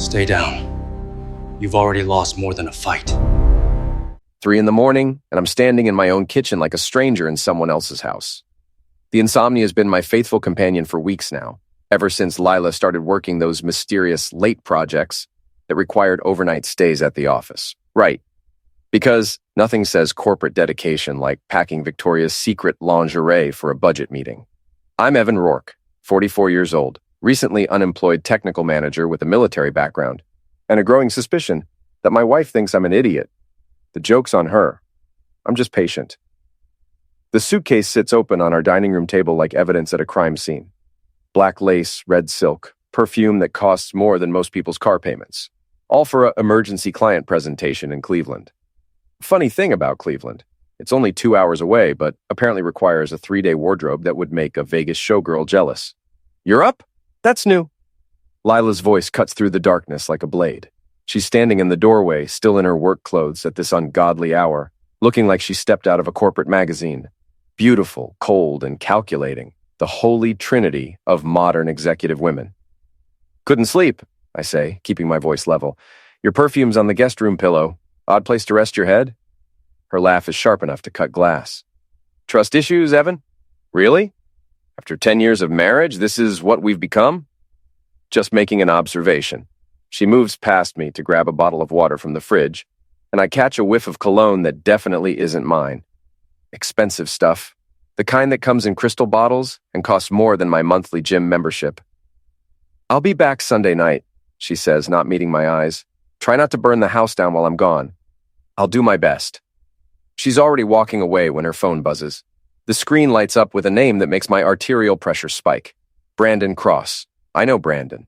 Stay down. You've already lost more than a fight. 3 in the morning, and I'm standing in my own kitchen like a stranger in someone else's house. The insomnia has been my faithful companion for weeks now, ever since Lila started working those mysterious late projects that required overnight stays at the office. Right. Because nothing says corporate dedication like packing Victoria's Secret lingerie for a budget meeting. I'm Evan Rourke, 44 years old, recently unemployed technical manager with a military background, and a growing suspicion that my wife thinks I'm an idiot. The joke's on her. I'm just patient. The suitcase sits open on our dining room table like evidence at a crime scene. Black lace, red silk, perfume that costs more than most people's car payments. All for an emergency client presentation in Cleveland. Funny thing about Cleveland, it's only 2 hours away, but apparently requires a 3-day wardrobe that would make a Vegas showgirl jealous. You're up? That's new. Lila's voice cuts through the darkness like a blade. She's standing in the doorway, still in her work clothes at this ungodly hour, looking like she stepped out of a corporate magazine. Beautiful, cold, and calculating. The holy trinity of modern executive women. Couldn't sleep, I say, keeping my voice level. Your perfume's on the guest room pillow. Odd place to rest your head? Her laugh is sharp enough to cut glass. Trust issues, Evan? Really? After 10 years of marriage, this is what we've become? Just making an observation. She moves past me to grab a bottle of water from the fridge, and I catch a whiff of cologne that definitely isn't mine. Expensive stuff. The kind that comes in crystal bottles and costs more than my monthly gym membership. I'll be back Sunday night, she says, not meeting my eyes. Try not to burn the house down while I'm gone. I'll do my best. She's already walking away when her phone buzzes. The screen lights up with a name that makes my arterial pressure spike. Brandon Cross. I know Brandon.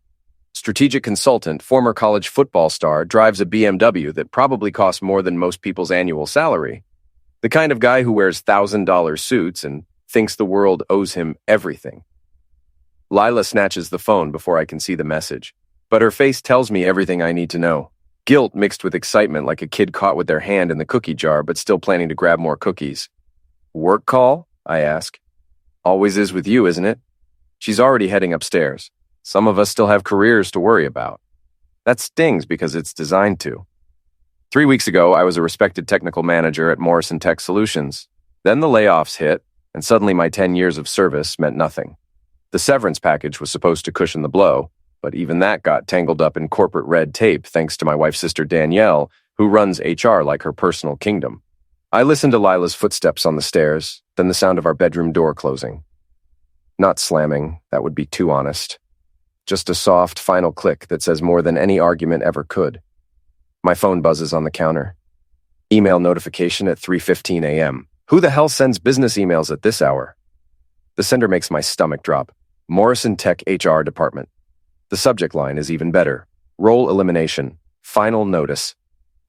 Strategic consultant, former college football star, drives a BMW that probably costs more than most people's annual salary. The kind of guy who wears $1,000 suits and thinks the world owes him everything. Lila snatches the phone before I can see the message, but her face tells me everything I need to know. Guilt mixed with excitement like a kid caught with their hand in the cookie jar but still planning to grab more cookies. Work call? I ask. Always is with you, isn't it? She's already heading upstairs. Some of us still have careers to worry about. That stings because it's designed to. 3 weeks ago, I was a respected technical manager at Morrison Tech Solutions. Then the layoffs hit, and suddenly my 10 years of service meant nothing. The severance package was supposed to cushion the blow, but even that got tangled up in corporate red tape thanks to my wife's sister Danielle, who runs HR like her personal kingdom. I listened to Lila's footsteps on the stairs, then the sound of our bedroom door closing. Not slamming, that would be too honest. Just a soft, final click that says more than any argument ever could. My phone buzzes on the counter. Email notification at 3:15 a.m. Who the hell sends business emails at this hour? The sender makes my stomach drop. Morrison Tech HR department. The subject line is even better. Role elimination. Final notice.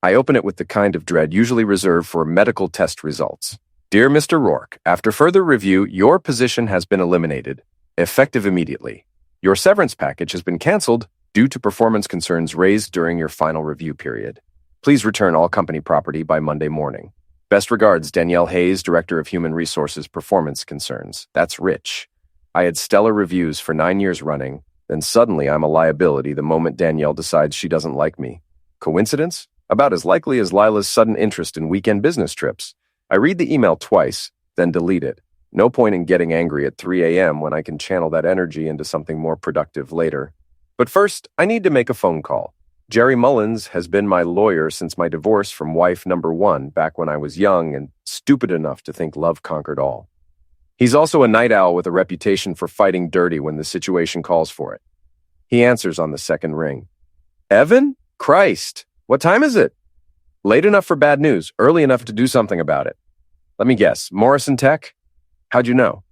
I open it with the kind of dread usually reserved for medical test results. Dear Mr. Rourke, after further review, your position has been eliminated, effective immediately. Your severance package has been canceled due to performance concerns raised during your final review period. Please return all company property by Monday morning. Best regards, Danielle Hayes, Director of Human Resources Performance Concerns. That's rich. I had stellar reviews for 9 years running, then suddenly I'm a liability the moment Danielle decides she doesn't like me. Coincidence? About as likely as Lila's sudden interest in weekend business trips. I read the email twice, then delete it. No point in getting angry at 3 a.m. when I can channel that energy into something more productive later. But first, I need to make a phone call. Jerry Mullins has been my lawyer since my divorce from wife number 1 back when I was young and stupid enough to think love conquered all. He's also a night owl with a reputation for fighting dirty when the situation calls for it. He answers on the second ring. Evan? Christ! What time is it? Late enough for bad news, early enough to do something about it. Let me guess, Morrison Tech? How'd you know?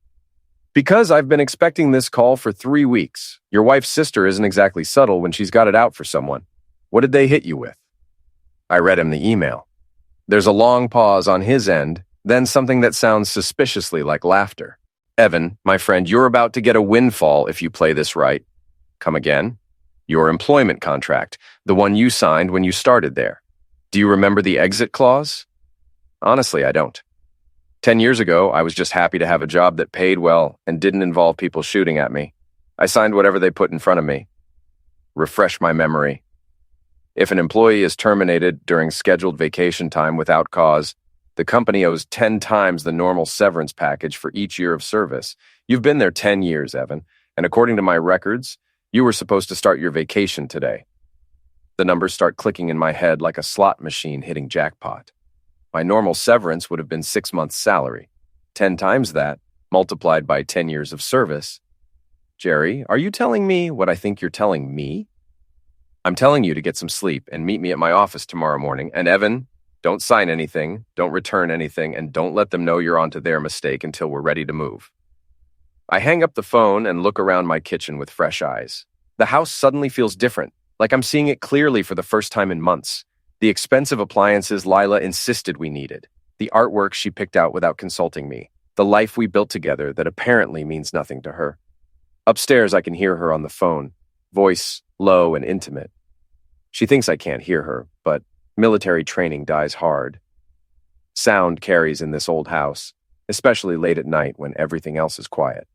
Because I've been expecting this call for 3 weeks. Your wife's sister isn't exactly subtle when she's got it out for someone. What did they hit you with? I read him the email. There's a long pause on his end, then something that sounds suspiciously like laughter. Evan, my friend, you're about to get a windfall if you play this right. Come again? Your employment contract, the one you signed when you started there. Do you remember the exit clause? Honestly, I don't. 10 years ago, I was just happy to have a job that paid well and didn't involve people shooting at me. I signed whatever they put in front of me. Refresh my memory. If an employee is terminated during scheduled vacation time without cause, the company owes 10 times the normal severance package for each year of service. You've been there 10 years, Evan, and according to my records, you were supposed to start your vacation today. The numbers start clicking in my head like a slot machine hitting jackpot. My normal severance would have been 6 months' salary. 10 times that, multiplied by 10 years of service. Jerry, are you telling me what I think you're telling me? I'm telling you to get some sleep and meet me at my office tomorrow morning. And Evan, don't sign anything, don't return anything, and don't let them know you're onto their mistake until we're ready to move. I hang up the phone and look around my kitchen with fresh eyes. The house suddenly feels different, like I'm seeing it clearly for the first time in months. The expensive appliances Lila insisted we needed. The artwork she picked out without consulting me. The life we built together that apparently means nothing to her. Upstairs, I can hear her on the phone, voice low and intimate. She thinks I can't hear her, but military training dies hard. Sound carries in this old house, especially late at night when everything else is quiet.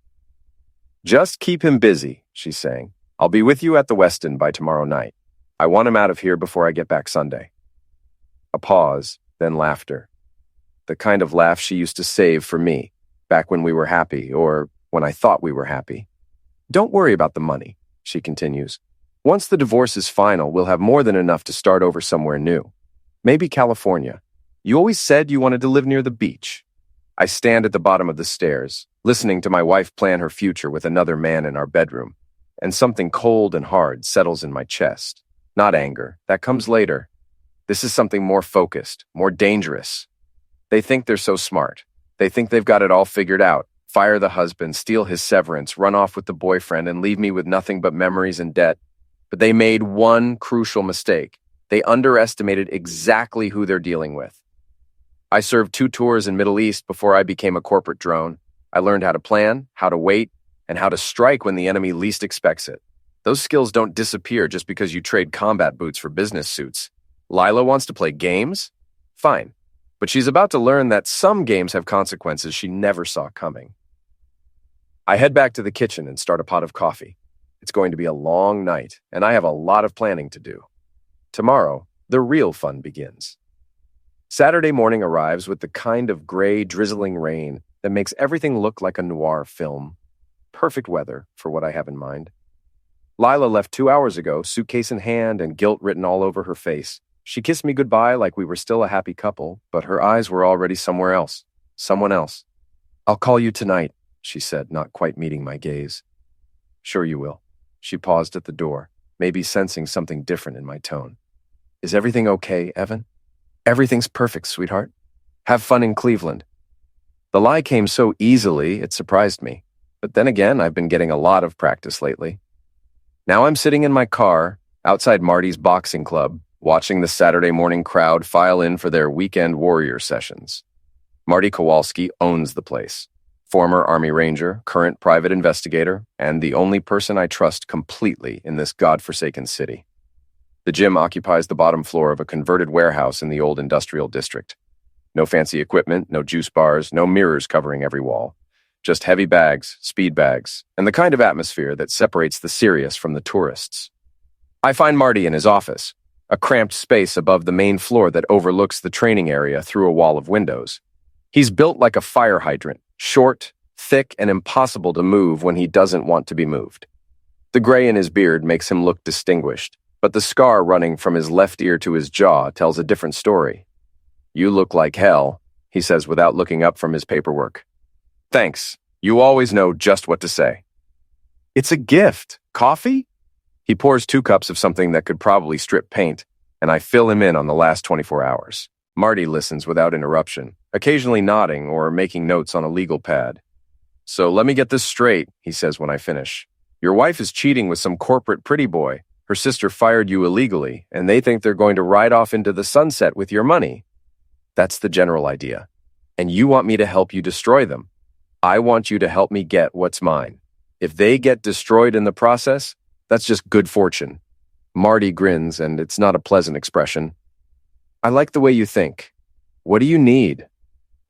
Just keep him busy, she's saying. I'll be with you at the Westin by tomorrow night. I want him out of here before I get back Sunday. A pause, then laughter. The kind of laugh she used to save for me, back when we were happy, or when I thought we were happy. Don't worry about the money, she continues. Once the divorce is final, we'll have more than enough to start over somewhere new. Maybe California. You always said you wanted to live near the beach. I stand at the bottom of the stairs, listening to my wife plan her future with another man in our bedroom, and something cold and hard settles in my chest. Not anger, that comes later. This is something more focused, more dangerous. They think they're so smart. They think they've got it all figured out. Fire the husband, steal his severance, run off with the boyfriend, and leave me with nothing but memories and debt. But they made one crucial mistake. They underestimated exactly who they're dealing with. I served 2 tours in Middle East before I became a corporate drone. I learned how to plan, how to wait, and how to strike when the enemy least expects it. Those skills don't disappear just because you trade combat boots for business suits. Lila wants to play games? Fine. But she's about to learn that some games have consequences she never saw coming. I head back to the kitchen and start a pot of coffee. It's going to be a long night, and I have a lot of planning to do. Tomorrow, the real fun begins. Saturday morning arrives with the kind of gray, drizzling rain that makes everything look like a noir film. Perfect weather for what I have in mind. Lila left 2 hours ago, suitcase in hand and guilt written all over her face. She kissed me goodbye like we were still a happy couple, but her eyes were already somewhere else. Someone else. I'll call you tonight, she said, not quite meeting my gaze. Sure you will. She paused at the door, maybe sensing something different in my tone. Is everything okay, Evan? Everything's perfect, sweetheart. Have fun in Cleveland. The lie came so easily, it surprised me. But then again, I've been getting a lot of practice lately. Now I'm sitting in my car, outside Marty's boxing club, watching the Saturday morning crowd file in for their weekend warrior sessions. Marty Kowalski owns the place. Former Army Ranger, current private investigator, and the only person I trust completely in this godforsaken city. The gym occupies the bottom floor of a converted warehouse in the old industrial district. No fancy equipment, no juice bars, no mirrors covering every wall. Just heavy bags, speed bags, and the kind of atmosphere that separates the serious from the tourists. I find Marty in his office, a cramped space above the main floor that overlooks the training area through a wall of windows. He's built like a fire hydrant, short, thick, and impossible to move when he doesn't want to be moved. The gray in his beard makes him look distinguished, but the scar running from his left ear to his jaw tells a different story. You look like hell, he says without looking up from his paperwork. Thanks. You always know just what to say. It's a gift. Coffee? He pours 2 cups of something that could probably strip paint, and I fill him in on the last 24 hours. Marty listens without interruption, occasionally nodding or making notes on a legal pad. So let me get this straight, he says when I finish. Your wife is cheating with some corporate pretty boy. Her sister fired you illegally, and they think they're going to ride off into the sunset with your money. That's the general idea. And you want me to help you destroy them. I want you to help me get what's mine. If they get destroyed in the process, that's just good fortune. Marty grins, and it's not a pleasant expression. I like the way you think. What do you need?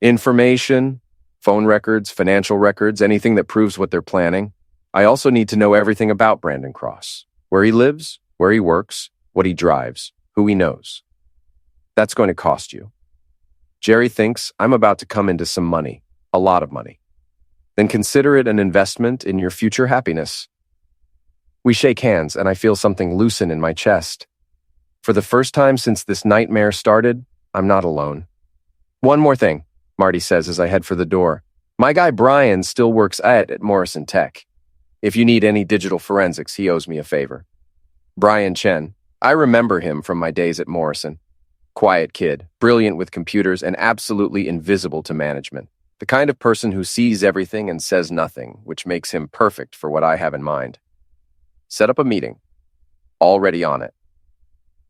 Information? Phone records, financial records, anything that proves what they're planning? I also need to know everything about Brandon Cross. Where he lives, where he works, what he drives. who he knows. That's going to cost you. Jerry thinks I'm about to come into some money, a lot of money. Then consider it an investment in your future happiness. We shake hands, and I feel something loosen in my chest. For the first time since this nightmare started, I'm not alone. One more thing, Marty says as I head for the door. My guy Brian still works at Morrison Tech. If you need any digital forensics, he owes me a favor. Brian Chen. I remember him from my days at Morrison. Quiet kid, brilliant with computers, and absolutely invisible to management. The kind of person who sees everything and says nothing, which makes him perfect for what I have in mind. Set up a meeting. Already on it.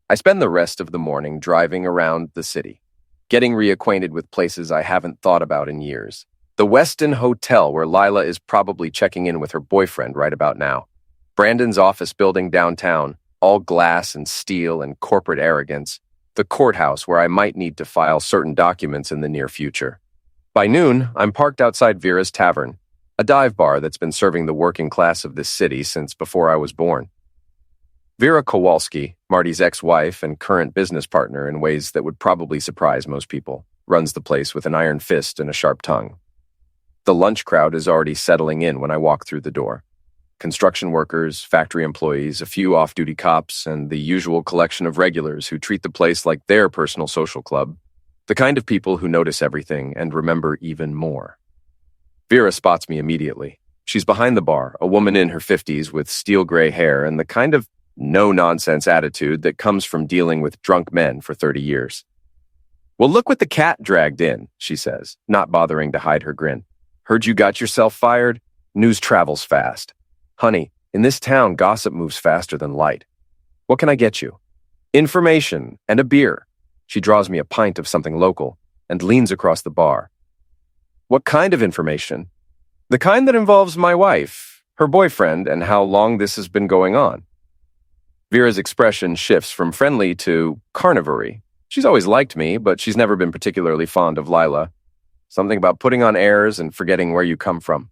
I spend the rest of the morning driving around the city, getting reacquainted with places I haven't thought about in years. The Westin Hotel, where Lila is probably checking in with her boyfriend right about now. Brandon's office building downtown, all glass and steel and corporate arrogance. The courthouse, where I might need to file certain documents in the near future. By noon, I'm parked outside Vera's Tavern, a dive bar that's been serving the working class of this city since before I was born. Vera Kowalski, Marty's ex-wife and current business partner in ways that would probably surprise most people, runs the place with an iron fist and a sharp tongue. The lunch crowd is already settling in when I walk through the door. Construction workers, factory employees, a few off-duty cops, and the usual collection of regulars who treat the place like their personal social club. The kind of people who notice everything and remember even more. Vera spots me immediately. She's behind the bar, a woman in her 50s with steel gray hair and the kind of no-nonsense attitude that comes from dealing with drunk men for 30 years. Well, look what the cat dragged in, she says, not bothering to hide her grin. Heard you got yourself fired? News travels fast. Honey, in this town, gossip moves faster than light. What can I get you? Information and a beer. She draws me a pint of something local and leans across the bar. What kind of information? The kind that involves my wife, her boyfriend, and how long this has been going on. Vera's expression shifts from friendly to carnivory. She's always liked me, but she's never been particularly fond of Lila. Something about putting on airs and forgetting where you come from.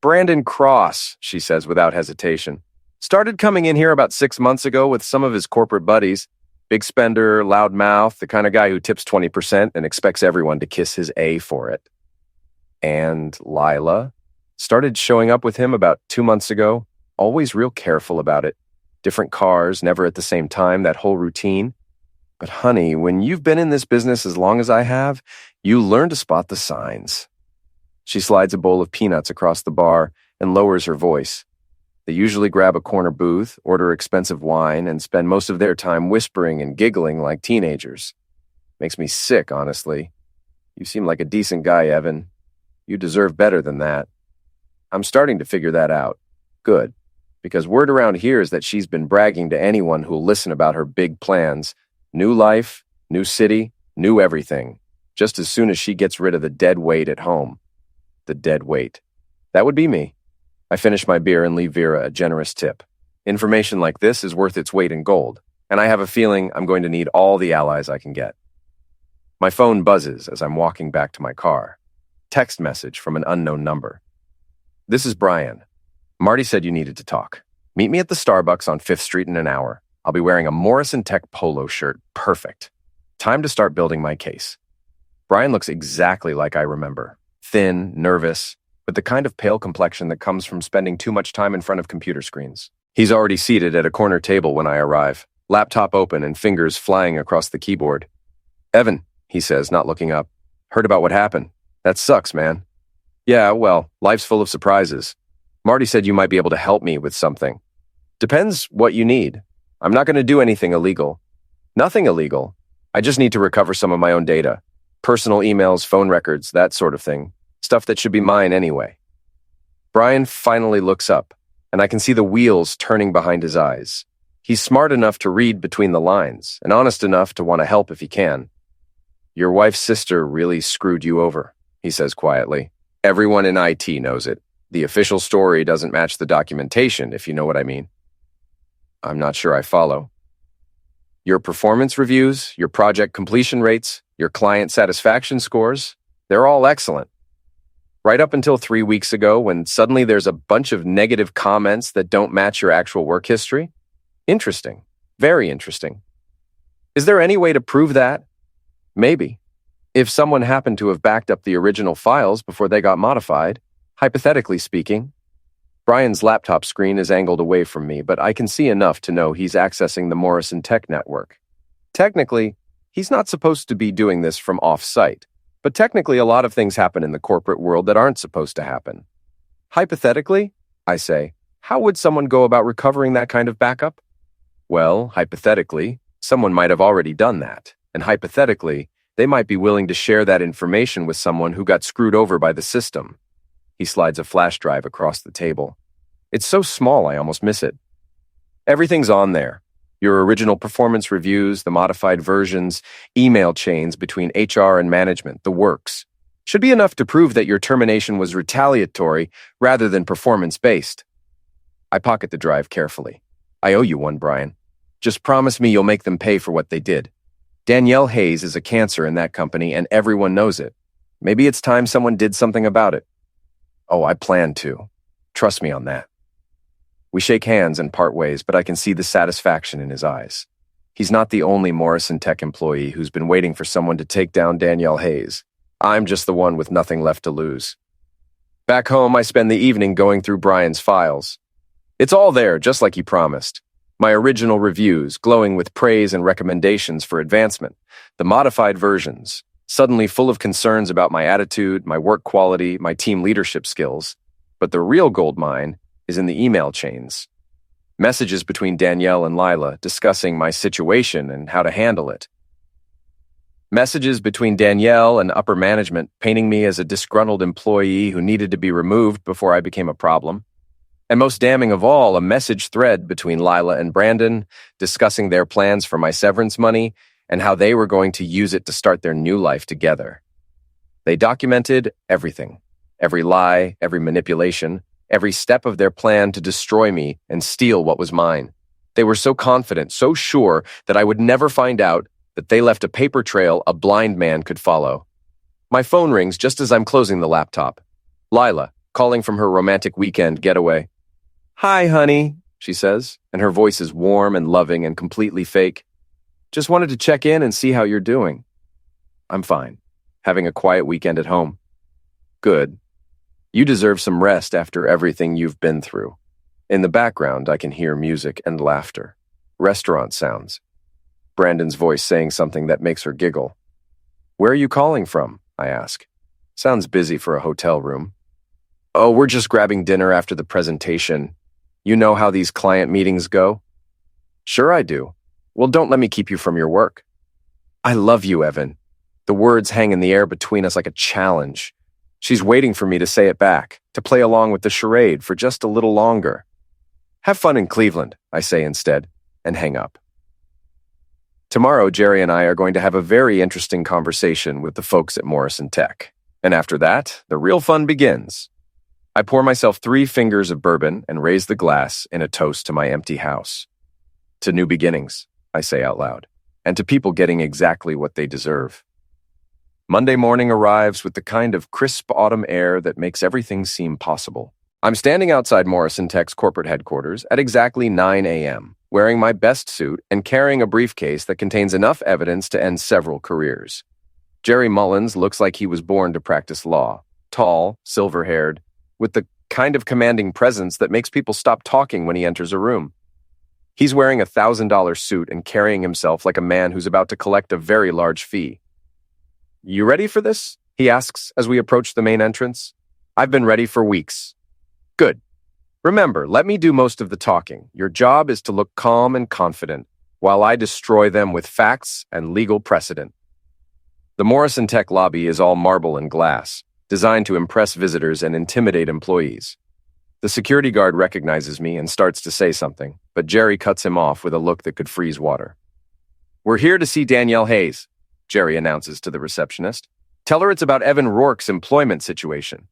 Brandon Cross, she says without hesitation. Started coming in here about 6 months ago with some of his corporate buddies. Big spender, loud mouth, the kind of guy who tips 20% and expects everyone to kiss his A for it. And Lila started showing up with him about 2 months ago, always real careful about it. Different cars, never at the same time, that whole routine. But honey, when you've been in this business as long as I have, you learn to spot the signs. She slides a bowl of peanuts across the bar and lowers her voice. They usually grab a corner booth, order expensive wine, and spend most of their time whispering and giggling like teenagers. Makes me sick, honestly. You seem like a decent guy, Evan. You deserve better than that. I'm starting to figure that out. Good. Because word around here is that she's been bragging to anyone who'll listen about her big plans. New life, new city, new everything. Just as soon as she gets rid of the dead weight at home. The dead weight. That would be me. I finish my beer and leave Vera a generous tip. Information like this is worth its weight in gold, and I have a feeling I'm going to need all the allies I can get. My phone buzzes as I'm walking back to my car. Text message from an unknown number. This is Brian. Marty said you needed to talk. Meet me at the Starbucks on 5th Street in an hour. I'll be wearing a Morrison Tech polo shirt. Perfect. Time to start building my case. Brian looks exactly like I remember. Thin, nervous, with the kind of pale complexion that comes from spending too much time in front of computer screens. He's already seated at a corner table when I arrive, laptop open and fingers flying across the keyboard. Evan, he says, not looking up. Heard about what happened. That sucks, man. Yeah, well, life's full of surprises. Marty said you might be able to help me with something. Depends what you need. I'm not going to do anything illegal. Nothing illegal. I just need to recover some of my own data. Personal emails, phone records, that sort of thing. Stuff that should be mine anyway. Brian finally looks up, and I can see the wheels turning behind his eyes. He's smart enough to read between the lines, and honest enough to want to help if he can. Your wife's sister really screwed you over, he says quietly. Everyone in IT knows it. The official story doesn't match the documentation, if you know what I mean. I'm not sure I follow. Your performance reviews, your project completion rates, your client satisfaction scores, they're all excellent. Right up until 3 weeks ago when suddenly there's a bunch of negative comments that don't match your actual work history. Interesting. Very interesting. Is there any way to prove that? Maybe. If someone happened to have backed up the original files before they got modified, hypothetically speaking. Brian's laptop screen is angled away from me, but I can see enough to know he's accessing the Morrison Tech network. Technically, he's not supposed to be doing this from off-site, but technically a lot of things happen in the corporate world that aren't supposed to happen. Hypothetically, I say, how would someone go about recovering that kind of backup? Well, hypothetically, someone might have already done that, and hypothetically, they might be willing to share that information with someone who got screwed over by the system. He slides a flash drive across the table. It's so small I almost miss it. Everything's on there. Your original performance reviews, the modified versions, email chains between HR and management, the works. Should be enough to prove that your termination was retaliatory rather than performance-based. I pocket the drive carefully. I owe you one, Brian. Just promise me you'll make them pay for what they did. Danielle Hayes is a cancer in that company and everyone knows it. Maybe it's time someone did something about it. Oh, I plan to. Trust me on that. We shake hands and part ways, but I can see the satisfaction in his eyes. He's not the only Morrison Tech employee who's been waiting for someone to take down Danielle Hayes. I'm just the one with nothing left to lose. Back home, I spend the evening going through Brian's files. It's all there, just like he promised. My original reviews, glowing with praise and recommendations for advancement. The modified versions, suddenly full of concerns about my attitude, my work quality, my team leadership skills. But the real gold mine is in the email chains. Messages between Danielle and Lila discussing my situation and how to handle it. Messages between Danielle and upper management painting me as a disgruntled employee who needed to be removed before I became a problem. And most damning of all, a message thread between Lila and Brandon discussing their plans for my severance money and how they were going to use it to start their new life together. They documented everything, every lie, every manipulation, every step of their plan to destroy me and steal what was mine. They were so confident, so sure that I would never find out that they left a paper trail a blind man could follow. My phone rings just as I'm closing the laptop. Lila, calling from her romantic weekend getaway. "Hi, honey," she says, and her voice is warm and loving and completely fake. "Just wanted to check in and see how you're doing." "I'm fine. Having a quiet weekend at home." "Good. You deserve some rest after everything you've been through." In the background, I can hear music and laughter. Restaurant sounds. Brandon's voice saying something that makes her giggle. "Where are you calling from?" I ask. Sounds busy for a hotel room. "Oh, we're just grabbing dinner after the presentation. You know how these client meetings go?" "Sure I do. Well, don't let me keep you from your work." "I love you, Evan." The words hang in the air between us like a challenge. She's waiting for me to say it back, to play along with the charade for just a little longer. "Have fun in Cleveland," I say instead, and hang up. Tomorrow, Jerry and I are going to have a very interesting conversation with the folks at Morrison Tech. And after that, the real fun begins. I pour myself 3 fingers of bourbon and raise the glass in a toast to my empty house. To new beginnings, I say out loud, and to people getting exactly what they deserve. Monday morning arrives with the kind of crisp autumn air that makes everything seem possible. I'm standing outside Morrison Tech's corporate headquarters at exactly 9 a.m., wearing my best suit and carrying a briefcase that contains enough evidence to end several careers. Jerry Mullins looks like he was born to practice law, tall, silver-haired, with the kind of commanding presence that makes people stop talking when he enters a room. He's wearing a $1,000 suit and carrying himself like a man who's about to collect a very large fee. "You ready for this?" he asks as we approach the main entrance. "I've been ready for weeks." "Good. Remember, let me do most of the talking. Your job is to look calm and confident, while I destroy them with facts and legal precedent." The Morrison Tech lobby is all marble and glass, designed to impress visitors and intimidate employees. The security guard recognizes me and starts to say something, but Jerry cuts him off with a look that could freeze water. "We're here to see Danielle Hayes," Jerry announces to the receptionist. "Tell her it's about Evan Rourke's employment situation."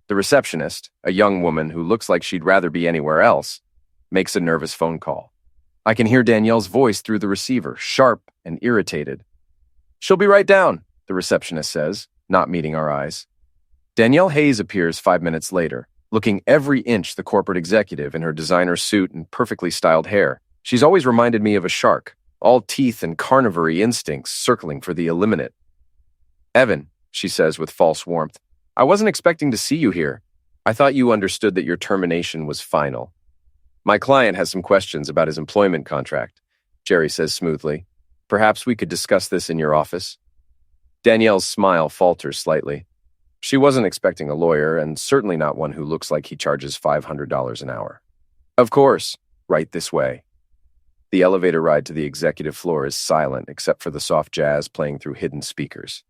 The receptionist, a young woman who looks like she'd rather be anywhere else, makes a nervous phone call. I can hear Danielle's voice through the receiver, sharp and irritated. "She'll be right down," the receptionist says, not meeting our eyes. Danielle Hayes appears 5 minutes later, looking every inch the corporate executive in her designer suit and perfectly styled hair. She's always reminded me of a shark, all teeth and carnivory instincts circling for the eliminate. "Evan," she says with false warmth, "I wasn't expecting to see you here. I thought you understood that your termination was final." "My client has some questions about his employment contract," Jerry says smoothly. "Perhaps we could discuss this in your office?" Danielle's smile falters slightly. She wasn't expecting a lawyer, and certainly not one who looks like he charges $500 an hour. "Of course, right this way." The elevator ride to the executive floor is silent except for the soft jazz playing through hidden speakers.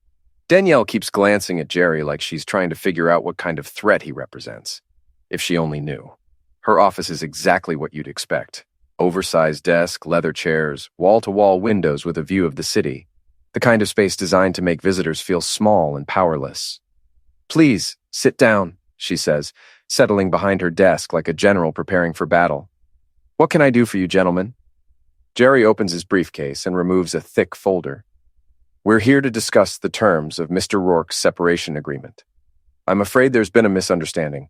Danielle keeps glancing at Jerry like she's trying to figure out what kind of threat he represents. If she only knew. Her office is exactly what you'd expect. Oversized desk, leather chairs, wall-to-wall windows with a view of the city. The kind of space designed to make visitors feel small and powerless. "Please, sit down," she says, settling behind her desk like a general preparing for battle. "What can I do for you, gentlemen?" Jerry opens his briefcase and removes a thick folder. "We're here to discuss the terms of Mr. Rourke's separation agreement. I'm afraid there's been a misunderstanding.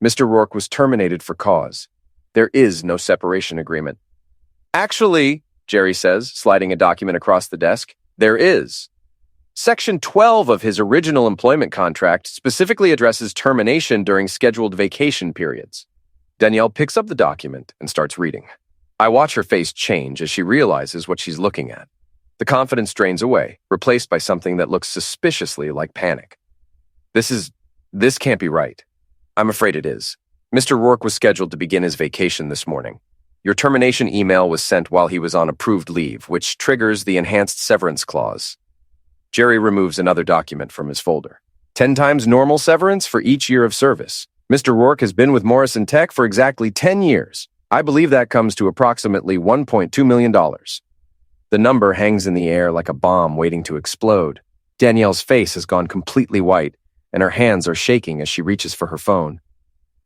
Mr. Rourke was terminated for cause. There is no separation agreement." "Actually," Jerry says, sliding a document across the desk, "there is. Section 12 of his original employment contract specifically addresses termination during scheduled vacation periods." Danielle picks up the document and starts reading. I watch her face change as she realizes what she's looking at. The confidence drains away, replaced by something that looks suspiciously like panic. This can't be right." "I'm afraid it is. Mr. Rourke was scheduled to begin his vacation this morning. Your termination email was sent while he was on approved leave, which triggers the enhanced severance clause." Jerry removes another document from his folder. 10 times normal severance for each year of service. Mr. Rourke has been with Morrison Tech for exactly 10 years. I believe that comes to approximately $1.2 million. The number hangs in the air like a bomb waiting to explode. Danielle's face has gone completely white, and her hands are shaking as she reaches for her phone.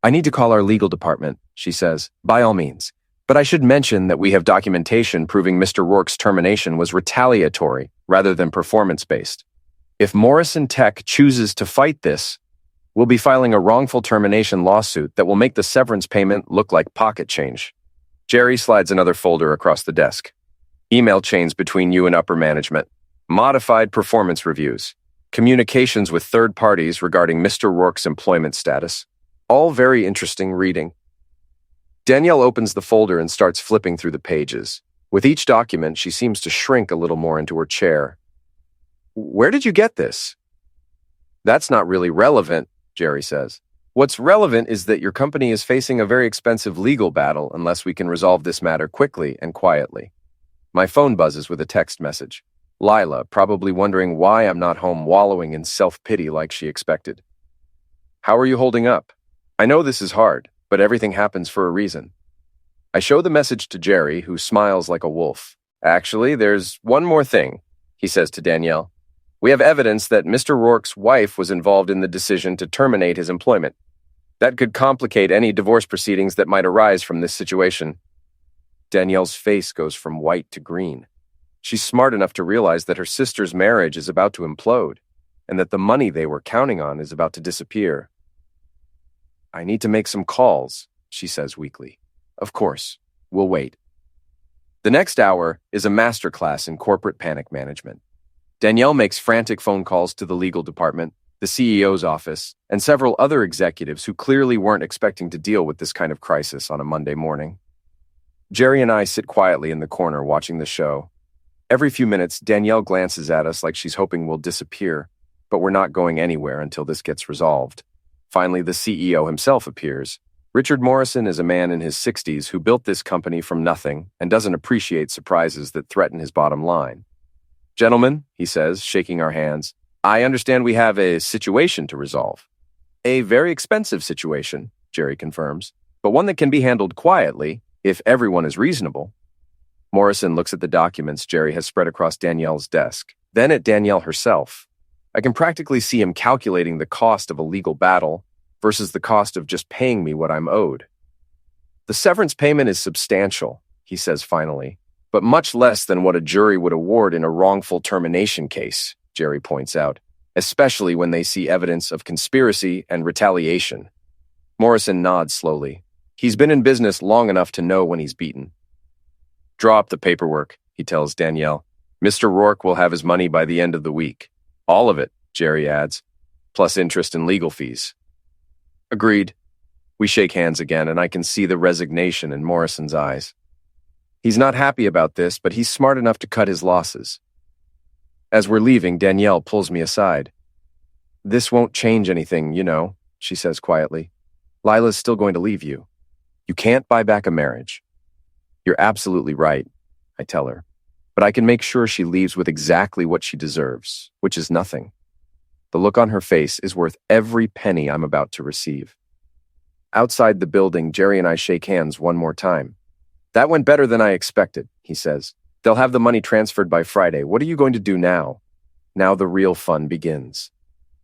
"I need to call our legal department," she says, "by all means. But I should mention that we have documentation proving Mr. Rourke's termination was retaliatory rather than performance-based. If Morrison Tech chooses to fight this, we'll be filing a wrongful termination lawsuit that will make the severance payment look like pocket change." Jerry slides another folder across the desk. "Email chains between you and upper management. Modified performance reviews. Communications with third parties regarding Mr. Rourke's employment status. All very interesting reading." Danielle opens the folder and starts flipping through the pages. With each document, she seems to shrink a little more into her chair. "Where did you get this?" "That's not really relevant," Jerry says. "What's relevant is that your company is facing a very expensive legal battle unless we can resolve this matter quickly and quietly." My phone buzzes with a text message. Lila, probably wondering why I'm not home wallowing in self-pity like she expected. "How are you holding up? I know this is hard, but everything happens for a reason." I show the message to Jerry, who smiles like a wolf. "Actually, there's one more thing," he says to Danielle. "We have evidence that Mr. Rourke's wife was involved in the decision to terminate his employment. That could complicate any divorce proceedings that might arise from this situation." Danielle's face goes from white to green. She's smart enough to realize that her sister's marriage is about to implode, and that the money they were counting on is about to disappear. "I need to make some calls," she says weakly. "Of course, we'll wait." The next hour is a masterclass in corporate panic management. Danielle makes frantic phone calls to the legal department, the CEO's office, and several other executives who clearly weren't expecting to deal with this kind of crisis on a Monday morning. Jerry and I sit quietly in the corner watching the show. Every few minutes, Danielle glances at us like she's hoping we'll disappear, but we're not going anywhere until this gets resolved. Finally, the CEO himself appears. Richard Morrison is a man in his 60s who built this company from nothing and doesn't appreciate surprises that threaten his bottom line. "Gentlemen," he says, shaking our hands, "I understand we have a situation to resolve." "A very expensive situation," Jerry confirms, "but one that can be handled quietly, if everyone is reasonable." Morrison looks at the documents Jerry has spread across Danielle's desk, then at Danielle herself. I can practically see him calculating the cost of a legal battle versus the cost of just paying me what I'm owed. "The severance payment is substantial," he says finally, "but much less than what a jury would award in a wrongful termination case," Jerry points out, "especially when they see evidence of conspiracy and retaliation." Morrison nods slowly. He's been in business long enough to know when he's beaten. "Draw up the paperwork," he tells Danielle. Mr. Rourke will have his money by the end of the week. All of it, Jerry adds, plus interest and legal fees. Agreed. We shake hands again, and I can see the resignation in Morrison's eyes. He's not happy about this, but he's smart enough to cut his losses. As we're leaving, Danielle pulls me aside. This won't change anything, you know, she says quietly. Lila's still going to leave you. You can't buy back a marriage. You're absolutely right, I tell her. But I can make sure she leaves with exactly what she deserves, which is nothing. The look on her face is worth every penny I'm about to receive. Outside the building, Jerry and I shake hands one more time. That went better than I expected, he says. They'll have the money transferred by Friday. What are you going to do now? Now the real fun begins.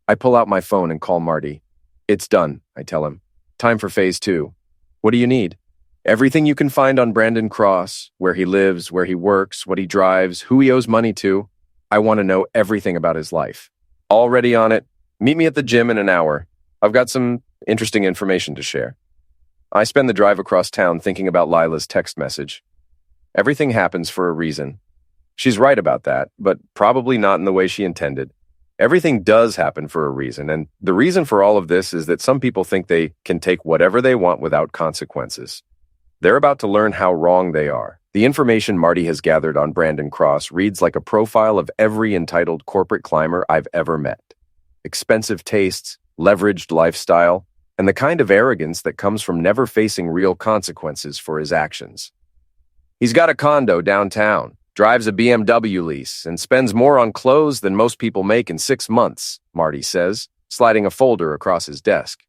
I pull out my phone and call Marty. It's done, I tell him. Time for phase 2. What do you need? Everything you can find on Brandon Cross, where he lives, where he works, what he drives, who he owes money to. I want to know everything about his life. Already on it. Meet me at the gym in an hour. I've got some interesting information to share. I spend the drive across town thinking about Lila's text message. Everything happens for a reason. She's right about that, but probably not in the way she intended. Everything does happen for a reason, and the reason for all of this is that some people think they can take whatever they want without consequences. They're about to learn how wrong they are. The information Marty has gathered on Brandon Cross reads like a profile of every entitled corporate climber I've ever met. Expensive tastes, leveraged lifestyle, and the kind of arrogance that comes from never facing real consequences for his actions. He's got a condo downtown, drives a BMW lease, and spends more on clothes than most people make in 6 months, Marty says, sliding a folder across his desk.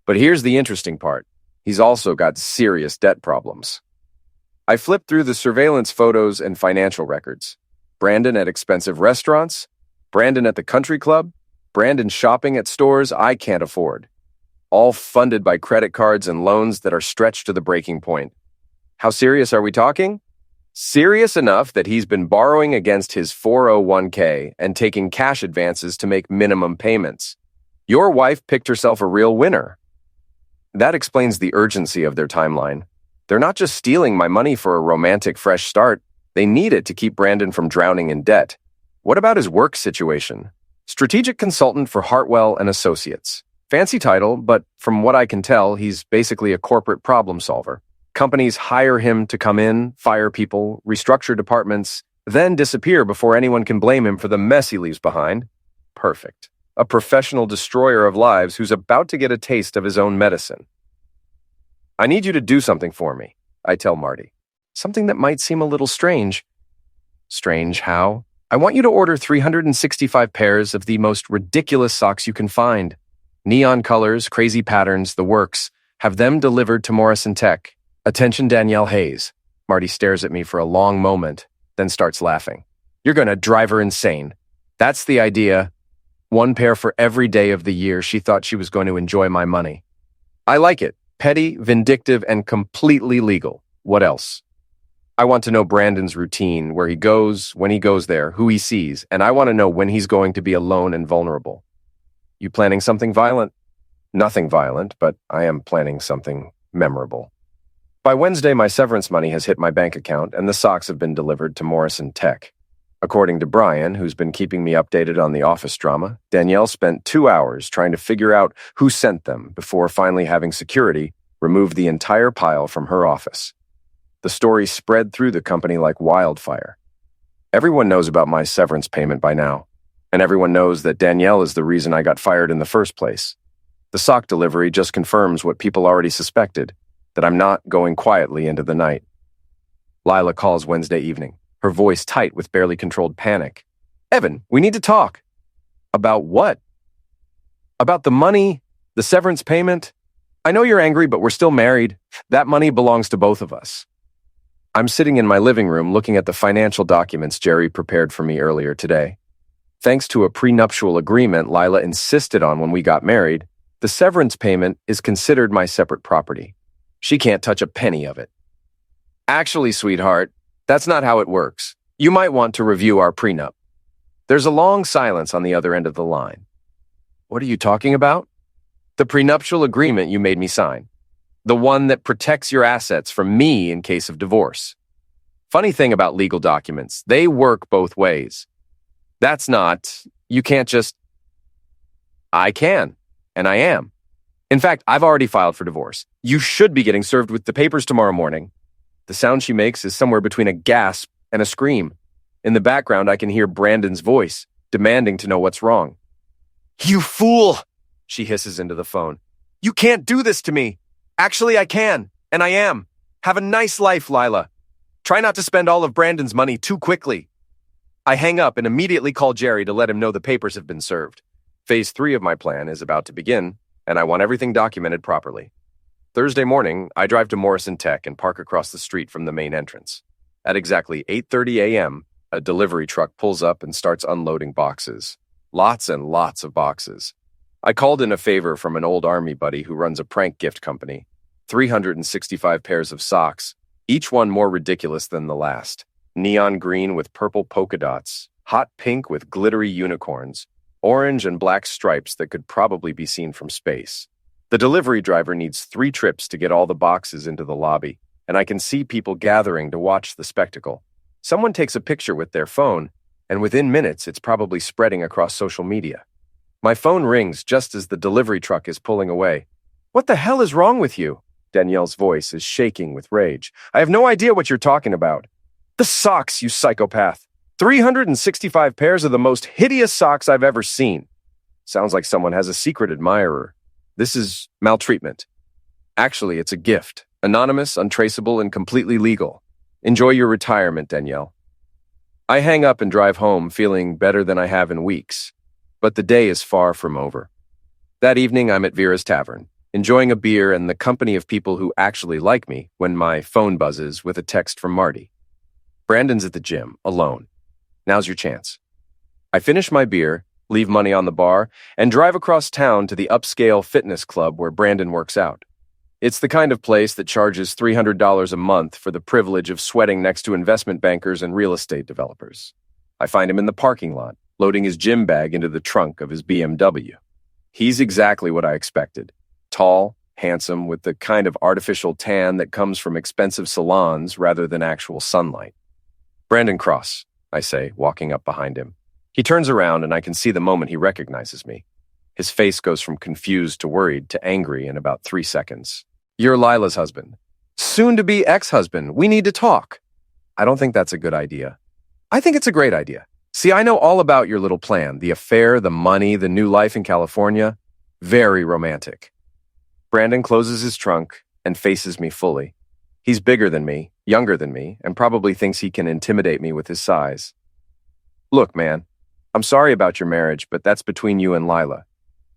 But here's the interesting part. He's also got serious debt problems. I flip through the surveillance photos and financial records. Brandon at expensive restaurants, Brandon at the country club, Brandon shopping at stores I can't afford. All funded by credit cards and loans that are stretched to the breaking point. How serious are we talking? Serious enough that he's been borrowing against his 401k and taking cash advances to make minimum payments. Your wife picked herself a real winner. That explains the urgency of their timeline. They're not just stealing my money for a romantic fresh start. They need it to keep Brandon from drowning in debt. What about his work situation? Strategic consultant for Hartwell and Associates. Fancy title, but from what I can tell, he's basically a corporate problem solver. Companies hire him to come in, fire people, restructure departments, then disappear before anyone can blame him for the mess he leaves behind. Perfect. A professional destroyer of lives who's about to get a taste of his own medicine. I need you to do something for me, I tell Marty. Something that might seem a little strange. Strange how? I want you to order 365 pairs of the most ridiculous socks you can find. Neon colors, crazy patterns, the works. Have them delivered to Morrison Tech. Attention Danielle Hayes. Marty stares at me for a long moment, then starts laughing. You're going to drive her insane. That's the idea. 1 pair for every day of the year she thought she was going to enjoy my money. I like it. Petty, vindictive, and completely legal. What else? I want to know Brandon's routine, where he goes, when he goes there, who he sees, and I want to know when he's going to be alone and vulnerable. You planning something violent? Nothing violent, but I am planning something memorable. By Wednesday, my severance money has hit my bank account, and the socks have been delivered to Morrison Tech. According to Brian, who's been keeping me updated on the office drama, Danielle spent 2 hours trying to figure out who sent them before finally having security remove the entire pile from her office. The story spread through the company like wildfire. Everyone knows about my severance payment by now, and everyone knows that Danielle is the reason I got fired in the first place. The sock delivery just confirms what people already suspected, that I'm not going quietly into the night. Lila calls Wednesday evening, her voice tight with barely controlled panic. Evan, we need to talk. About what? About the money, the severance payment. I know you're angry, but we're still married. That money belongs to both of us. I'm sitting in my living room looking at the financial documents Jerry prepared for me earlier today. Thanks to a prenuptial agreement Lila insisted on when we got married, the severance payment is considered my separate property. She can't touch a penny of it. Actually, sweetheart, that's not how it works. You might want to review our prenup. There's a long silence on the other end of the line. What are you talking about? The prenuptial agreement you made me sign. The one that protects your assets from me in case of divorce. Funny thing about legal documents, they work both ways. You can't just, I can, and I am. In fact, I've already filed for divorce. You should be getting served with the papers tomorrow morning. The sound she makes is somewhere between a gasp and a scream. In the background, I can hear Brandon's voice, demanding to know what's wrong. You fool, she hisses into the phone. You can't do this to me. Actually, I can, and I am. Have a nice life, Lila. Try not to spend all of Brandon's money too quickly. I hang up and immediately call Jerry to let him know the papers have been served. Phase 3 of my plan is about to begin, and I want everything documented properly. Thursday morning, I drive to Morrison Tech and park across the street from the main entrance. At exactly 8:30 a.m., a delivery truck pulls up and starts unloading boxes. Lots and lots of boxes. I called in a favor from an old army buddy who runs a prank gift company. 365 pairs of socks, each one more ridiculous than the last. Neon green with purple polka dots, hot pink with glittery unicorns, orange and black stripes that could probably be seen from space. The delivery driver needs 3 trips to get all the boxes into the lobby, and I can see people gathering to watch the spectacle. Someone takes a picture with their phone, and within minutes it's probably spreading across social media. My phone rings just as the delivery truck is pulling away. What the hell is wrong with you? Danielle's voice is shaking with rage. I have no idea what you're talking about. The socks, you psychopath. 365 pairs of the most hideous socks I've ever seen. Sounds like someone has a secret admirer. This is maltreatment. Actually, it's a gift. Anonymous, untraceable, and completely legal. Enjoy your retirement, Danielle. I hang up and drive home feeling better than I have in weeks. But the day is far from over. That evening, I'm at Vera's Tavern, enjoying a beer and the company of people who actually like me when my phone buzzes with a text from Marty. Brandon's at the gym, alone. Now's your chance. I finish my beer, leave money on the bar, and drive across town to the upscale fitness club where Brandon works out. It's the kind of place that charges $300 a month for the privilege of sweating next to investment bankers and real estate developers. I find him in the parking lot, loading his gym bag into the trunk of his BMW. He's exactly what I expected. Tall, handsome, with the kind of artificial tan that comes from expensive salons rather than actual sunlight. Brandon Cross, I say, walking up behind him. He turns around and I can see the moment he recognizes me. His face goes from confused to worried to angry in about 3 seconds. You're Lila's husband. Soon-to-be ex-husband. We need to talk. I don't think that's a good idea. I think it's a great idea. See, I know all about your little plan, the affair, the money, the new life in California. Very romantic. Brandon closes his trunk and faces me fully. He's bigger than me, younger than me, and probably thinks he can intimidate me with his size. Look, man, I'm sorry about your marriage, but that's between you and Lila.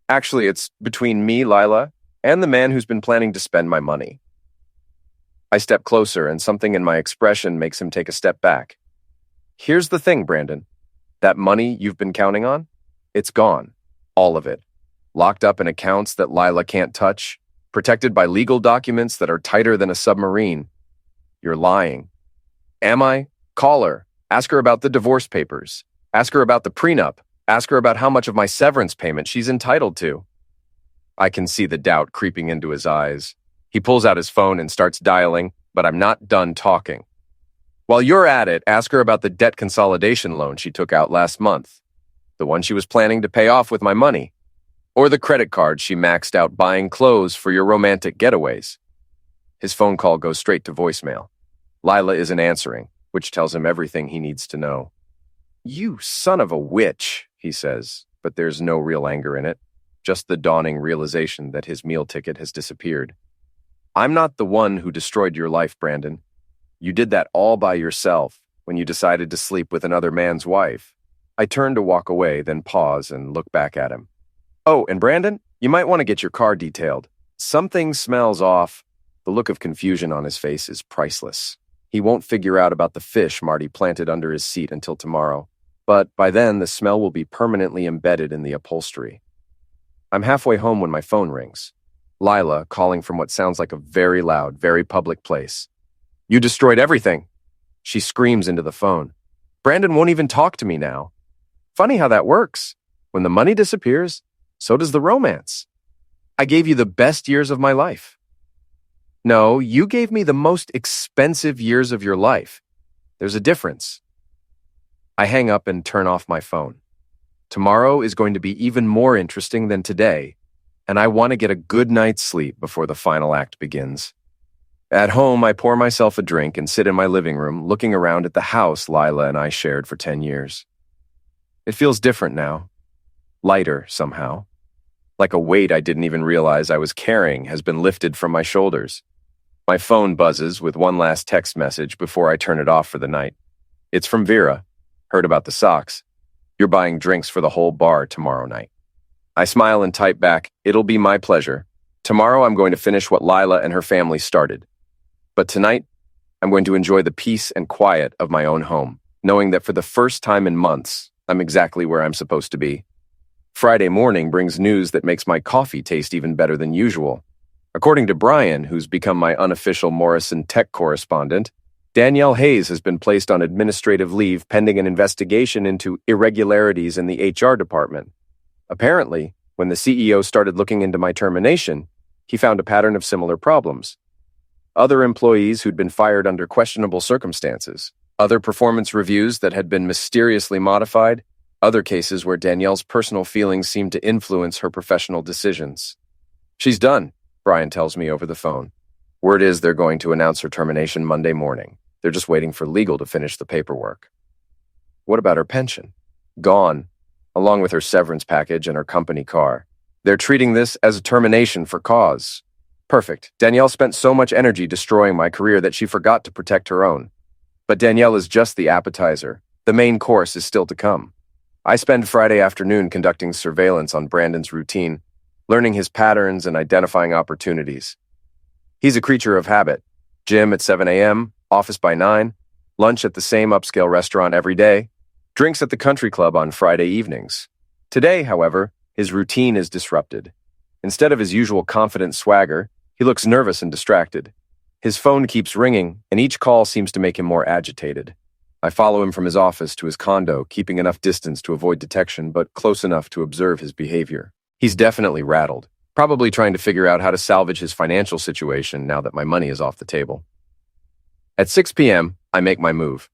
Actually, it's between me, Lila, and the man who's been planning to spend my money. I step closer, and something in my expression makes him take a step back. Here's the thing, Brandon. That money you've been counting on? It's gone. All of it. Locked up in accounts that Lila can't touch, protected by legal documents that are tighter than a submarine. You're lying. Am I? Call her. Ask her about the divorce papers. Ask her about the prenup. Ask her about how much of my severance payment she's entitled to. I can see the doubt creeping into his eyes. He pulls out his phone and starts dialing, but I'm not done talking. While you're at it, ask her about the debt consolidation loan she took out last month. The one she was planning to pay off with my money. Or the credit card she maxed out buying clothes for your romantic getaways. His phone call goes straight to voicemail. Lila isn't answering, which tells him everything he needs to know. You son of a witch, he says, but there's no real anger in it. Just the dawning realization that his meal ticket has disappeared. I'm not the one who destroyed your life, Brandon. You did that all by yourself when you decided to sleep with another man's wife. I turn to walk away, then pause and look back at him. Oh, and Brandon, you might want to get your car detailed. Something smells off. The look of confusion on his face is priceless. He won't figure out about the fish Marty planted under his seat until tomorrow. But by then, the smell will be permanently embedded in the upholstery. I'm halfway home when my phone rings. Lila calling from what sounds like a very loud, very public place. You destroyed everything. She screams into the phone. Brandon won't even talk to me now. Funny how that works. When the money disappears, so does the romance. I gave you the best years of my life. No, you gave me the most expensive years of your life. There's a difference. I hang up and turn off my phone. Tomorrow is going to be even more interesting than today, and I want to get a good night's sleep before the final act begins. At home, I pour myself a drink and sit in my living room looking around at the house Lila and I shared for 10 years. It feels different now. Lighter, somehow. Like a weight I didn't even realize I was carrying has been lifted from my shoulders. My phone buzzes with one last text message before I turn it off for the night. It's from Vera. Heard about the socks. You're buying drinks for the whole bar tomorrow night. I smile and type back, it'll be my pleasure. Tomorrow I'm going to finish what Lila and her family started. But tonight, I'm going to enjoy the peace and quiet of my own home, knowing that for the first time in months, I'm exactly where I'm supposed to be. Friday morning brings news that makes my coffee taste even better than usual. According to Brian, who's become my unofficial Morrison tech correspondent, Danielle Hayes has been placed on administrative leave pending an investigation into irregularities in the HR department. Apparently, when the CEO started looking into my termination, he found a pattern of similar problems. Other employees who'd been fired under questionable circumstances, other performance reviews that had been mysteriously modified, other cases where Danielle's personal feelings seemed to influence her professional decisions. She's done, Brian tells me over the phone. Word is they're going to announce her termination Monday morning. They're just waiting for legal to finish the paperwork. What about her pension? Gone, along with her severance package and her company car. They're treating this as a termination for cause. Perfect. Danielle spent so much energy destroying my career that she forgot to protect her own. But Danielle is just the appetizer. The main course is still to come. I spend Friday afternoon conducting surveillance on Brandon's routine, learning his patterns and identifying opportunities. He's a creature of habit. Gym at 7 a.m., office by 9, lunch at the same upscale restaurant every day, drinks at the country club on Friday evenings. Today, however, his routine is disrupted. Instead of his usual confident swagger, he looks nervous and distracted. His phone keeps ringing, and each call seems to make him more agitated. I follow him from his office to his condo, keeping enough distance to avoid detection, but close enough to observe his behavior. He's definitely rattled, probably trying to figure out how to salvage his financial situation now that my money is off the table. At 6 p.m., I make my move.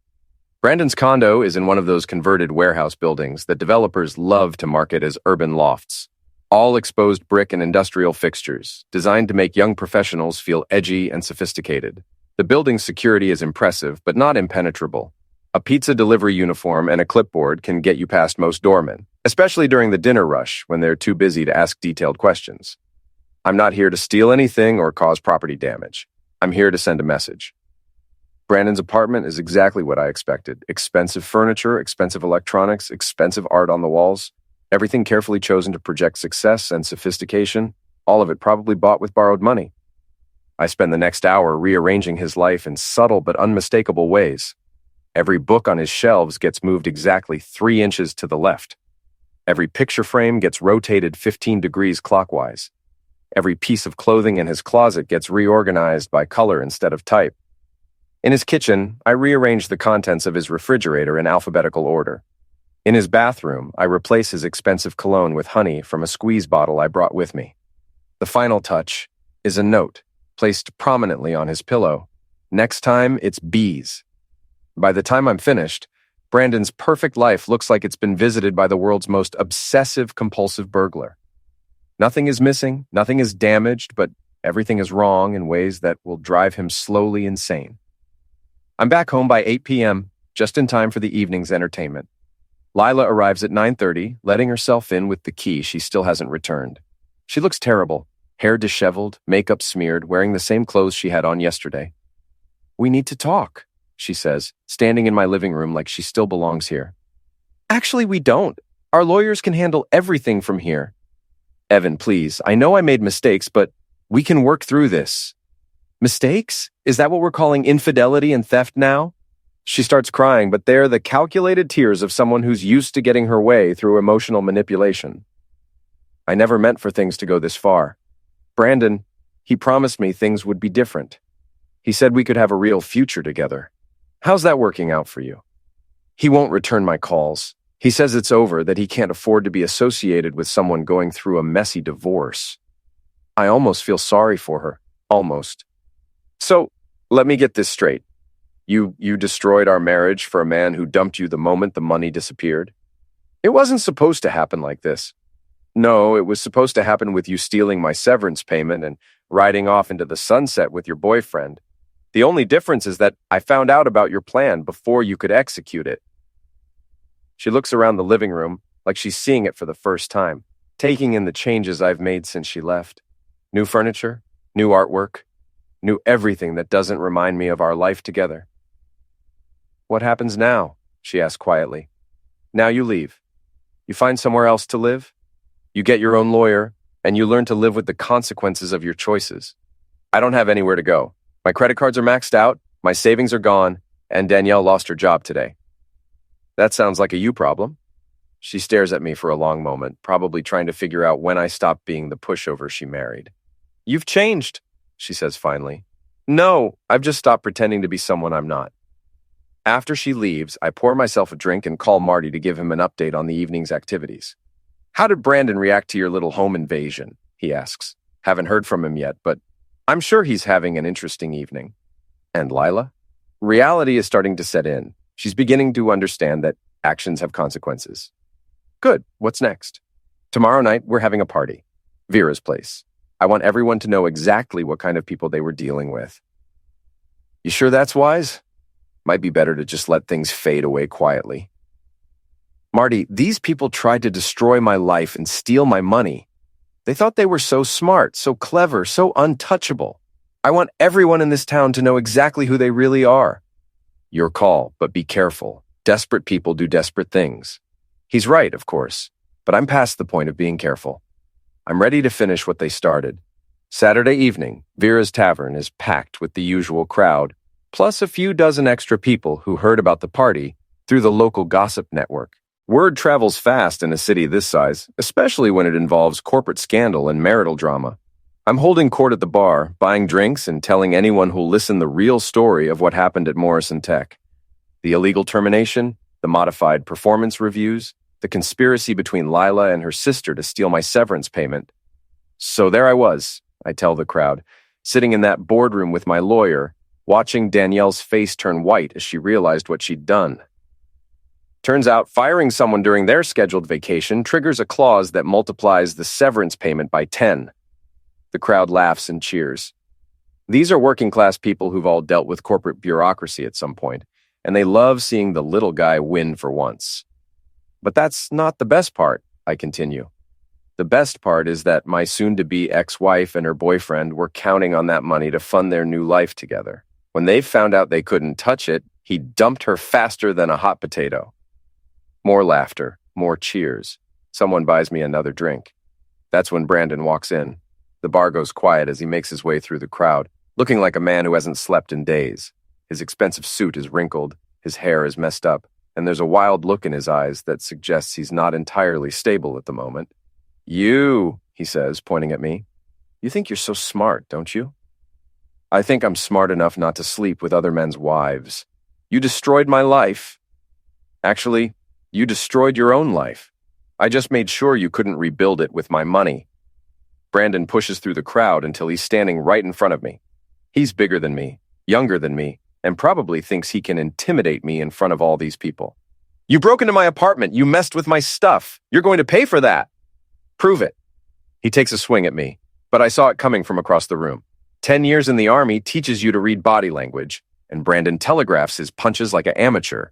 Brandon's condo is in one of those converted warehouse buildings that developers love to market as urban lofts. All exposed brick and industrial fixtures, designed to make young professionals feel edgy and sophisticated. The building's security is impressive, but not impenetrable. A pizza delivery uniform and a clipboard can get you past most doormen, especially during the dinner rush when they're too busy to ask detailed questions. I'm not here to steal anything or cause property damage. I'm here to send a message. Brandon's apartment is exactly what I expected. Expensive furniture, expensive electronics, expensive art on the walls. Everything carefully chosen to project success and sophistication, all of it probably bought with borrowed money. I spend the next hour rearranging his life in subtle but unmistakable ways. Every book on his shelves gets moved exactly 3 inches to the left. Every picture frame gets rotated 15 degrees clockwise. Every piece of clothing in his closet gets reorganized by color instead of type. In his kitchen, I rearrange the contents of his refrigerator in alphabetical order. In his bathroom, I replace his expensive cologne with honey from a squeeze bottle I brought with me. The final touch is a note placed prominently on his pillow. Next time, it's bees. By the time I'm finished, Brandon's perfect life looks like it's been visited by the world's most obsessive-compulsive burglar. Nothing is missing, nothing is damaged, but everything is wrong in ways that will drive him slowly insane. I'm back home by 8 p.m., just in time for the evening's entertainment. Lila arrives at 9:30, letting herself in with the key she still hasn't returned. She looks terrible, hair disheveled, makeup smeared, wearing the same clothes she had on yesterday. "We need to talk," she says, standing in my living room like she still belongs here. "Actually, we don't. Our lawyers can handle everything from here." "Evan, please, I know I made mistakes, but we can work through this." "Mistakes? Is that what we're calling infidelity and theft now?" She starts crying, but they're the calculated tears of someone who's used to getting her way through emotional manipulation. I never meant for things to go this far. Brandon, he promised me things would be different. He said we could have a real future together. How's that working out for you? He won't return my calls. He says it's over, that he can't afford to be associated with someone going through a messy divorce. I almost feel sorry for her. Almost. So, let me get this straight. You destroyed our marriage for a man who dumped you the moment the money disappeared? It wasn't supposed to happen like this. No, it was supposed to happen with you stealing my severance payment and riding off into the sunset with your boyfriend. The only difference is that I found out about your plan before you could execute it. She looks around the living room like she's seeing it for the first time, taking in the changes I've made since she left. New furniture, new artwork, new everything that doesn't remind me of our life together. What happens now? She asked quietly. Now you leave. You find somewhere else to live. You get your own lawyer, and you learn to live with the consequences of your choices. I don't have anywhere to go. My credit cards are maxed out, my savings are gone, and Danielle lost her job today. That sounds like a you problem. She stares at me for a long moment, probably trying to figure out when I stopped being the pushover she married. You've changed, she says finally. No, I've just stopped pretending to be someone I'm not. After she leaves, I pour myself a drink and call Marty to give him an update on the evening's activities. How did Brandon react to your little home invasion? He asks. Haven't heard from him yet, but I'm sure he's having an interesting evening. And Lila? Reality is starting to set in. She's beginning to understand that actions have consequences. Good. What's next? Tomorrow night, we're having a party. Vera's place. I want everyone to know exactly what kind of people they were dealing with. You sure that's wise? Might be better to just let things fade away quietly. Marty, these people tried to destroy my life and steal my money. They thought they were so smart, so clever, so untouchable. I want everyone in this town to know exactly who they really are. Your call, but be careful. Desperate people do desperate things. He's right, of course, but I'm past the point of being careful. I'm ready to finish what they started. Saturday evening, Vera's Tavern is packed with the usual crowd, plus a few dozen extra people who heard about the party through the local gossip network. Word travels fast in a city this size, especially when it involves corporate scandal and marital drama. I'm holding court at the bar, buying drinks and telling anyone who'll listen the real story of what happened at Morrison Tech. The illegal termination, the modified performance reviews, the conspiracy between Lila and her sister to steal my severance payment. So there I was, I tell the crowd, sitting in that boardroom with my lawyer, watching Danielle's face turn white as she realized what she'd done. Turns out firing someone during their scheduled vacation triggers a clause that multiplies the severance payment by 10. The crowd laughs and cheers. These are working-class people who've all dealt with corporate bureaucracy at some point, and they love seeing the little guy win for once. But that's not the best part, I continue. The best part is that my soon-to-be ex-wife and her boyfriend were counting on that money to fund their new life together. When they found out they couldn't touch it, he dumped her faster than a hot potato. More laughter, more cheers. Someone buys me another drink. That's when Brandon walks in. The bar goes quiet as he makes his way through the crowd, looking like a man who hasn't slept in days. His expensive suit is wrinkled, his hair is messed up, and there's a wild look in his eyes that suggests he's not entirely stable at the moment. You, he says, pointing at me. You think you're so smart, don't you? I think I'm smart enough not to sleep with other men's wives. You destroyed my life. Actually, you destroyed your own life. I just made sure you couldn't rebuild it with my money. Brandon pushes through the crowd until he's standing right in front of me. He's bigger than me, younger than me, and probably thinks he can intimidate me in front of all these people. You broke into my apartment. You messed with my stuff. You're going to pay for that. Prove it. He takes a swing at me, but I saw it coming from across the room. 10 years in the Army teaches you to read body language, and Brandon telegraphs his punches like an amateur.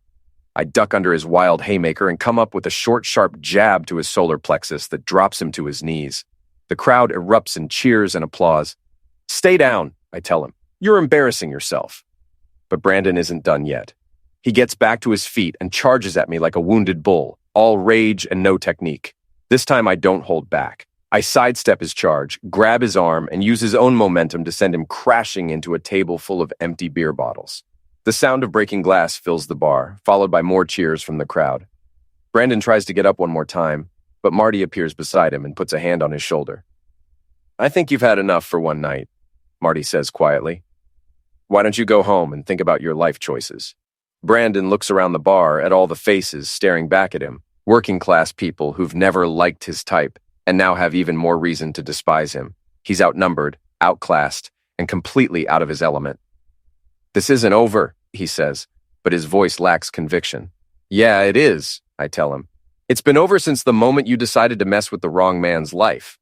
I duck under his wild haymaker and come up with a short, sharp jab to his solar plexus that drops him to his knees. The crowd erupts in cheers and applause. Stay down, I tell him. You're embarrassing yourself. But Brandon isn't done yet. He gets back to his feet and charges at me like a wounded bull, all rage and no technique. This time I don't hold back. I sidestep his charge, grab his arm, and use his own momentum to send him crashing into a table full of empty beer bottles. The sound of breaking glass fills the bar, followed by more cheers from the crowd. Brandon tries to get up one more time, but Marty appears beside him and puts a hand on his shoulder. I think you've had enough for one night, Marty says quietly. Why don't you go home and think about your life choices? Brandon looks around the bar at all the faces staring back at him, working-class people who've never liked his type and now have even more reason to despise him. He's outnumbered, outclassed, and completely out of his element. This isn't over, he says, but his voice lacks conviction. Yeah, it is, I tell him. It's been over since the moment you decided to mess with the wrong man's life.